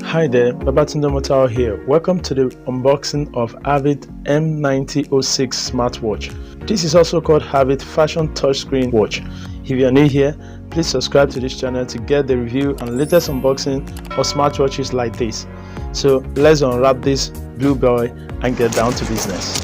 Hi there, Babatunde Motao here. Welcome to the unboxing of Havit M9006 SmartWatch. This is also called Havit Fashion Touchscreen Watch. If you are new here, please subscribe to this channel to get the review and latest unboxing of smartwatches like this. So let's unwrap this blue boy and get down to business.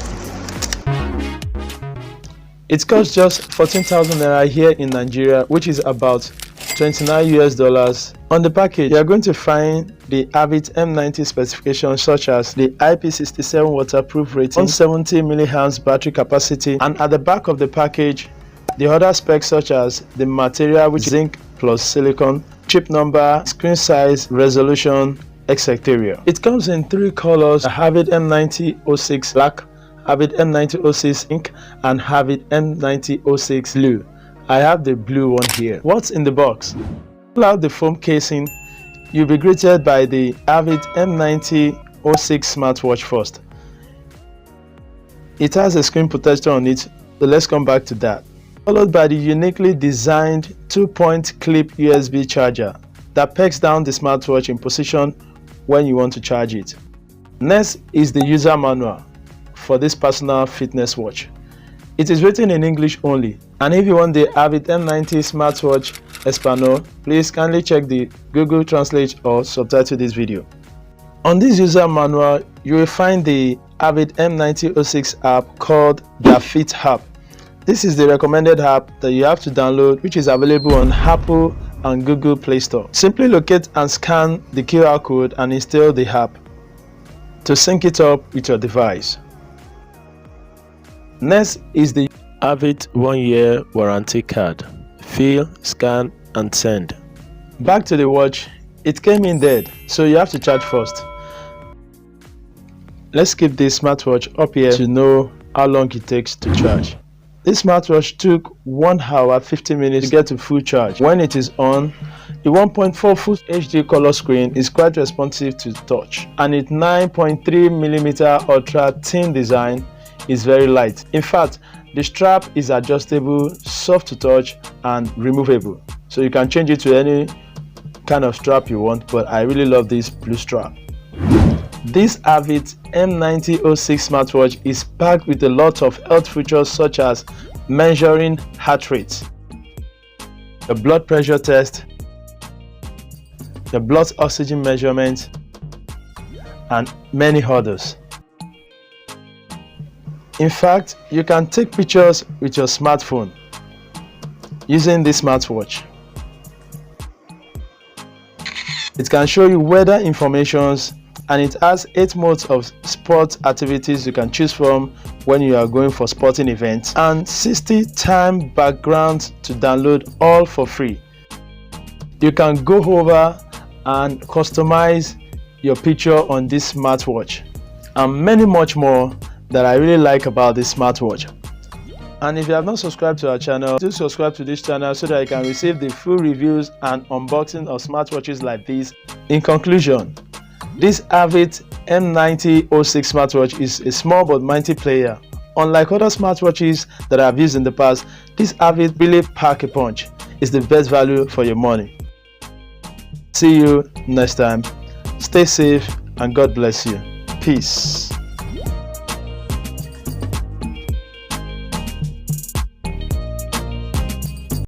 It costs just 14,000 naira here in Nigeria, which is about $29 US. On the package, you are going to find the Havit M90 specifications such as the IP67 waterproof rating, 170 mAh battery capacity, and at the back of the package, the other specs such as the material, which is zinc plus silicone, chip number, screen size, resolution, etc. It comes in three colors: Havit M9006 Black, Havit M9006 Ink, and Havit M9006 Blue. I have the blue one here. What's in the box? Pull out the foam casing. You'll be greeted by the Havit M9006 SmartWatch first. It has a screen protector on it, so let's come back to that. Followed by the uniquely designed 2-point clip USB charger that pegs down the smartwatch in position when you want to charge it. Next is the user manual for this personal fitness watch. It is written in English only, and if you want the Havit M90 SmartWatch Espanol, please kindly check the Google Translate or subtitle this video. On this user manual, you will find the Havit M9006 app called the Havit app. This is the recommended app that you have to download, which is available on Apple and Google Play Store. Simply locate and scan the QR code and install the app to sync it up with your device. Next is the Havit 1-year warranty card. Fill, scan and send. Back to the watch. It came in dead, so you have to charge first. Let's keep this smartwatch up here to know how long it takes to charge. This smartwatch took 1 hour 50 minutes to get to full charge. When it is on, the 1.4 full HD color screen is quite responsive to touch, and its 9.3mm ultra thin design is very light. In fact, the strap is adjustable, soft to touch and removable, so you can change it to any kind of strap you want, but I really love this blue strap. This Havit M9006 smartwatch is packed with a lot of health features such as measuring heart rate, the blood pressure test, the blood oxygen measurement, and many others. In fact, you can take pictures with your smartphone using this smartwatch. It can show you weather information, and it has 8 modes of sport activities you can choose from when you are going for sporting events, and 60 time backgrounds to download, all for free. You can go over and customize your picture on this smartwatch, and many much more that I really like about this smartwatch. And if you have not subscribed to our channel, do subscribe to this channel so that you can receive the full reviews and unboxing of smartwatches like this. In conclusion, this Havit M9006 smartwatch is a small but mighty player. Unlike other smartwatches that I have used in the past, this Havit really pack a punch. It's the best value for your money. See you next time. Stay safe and God bless you. Peace.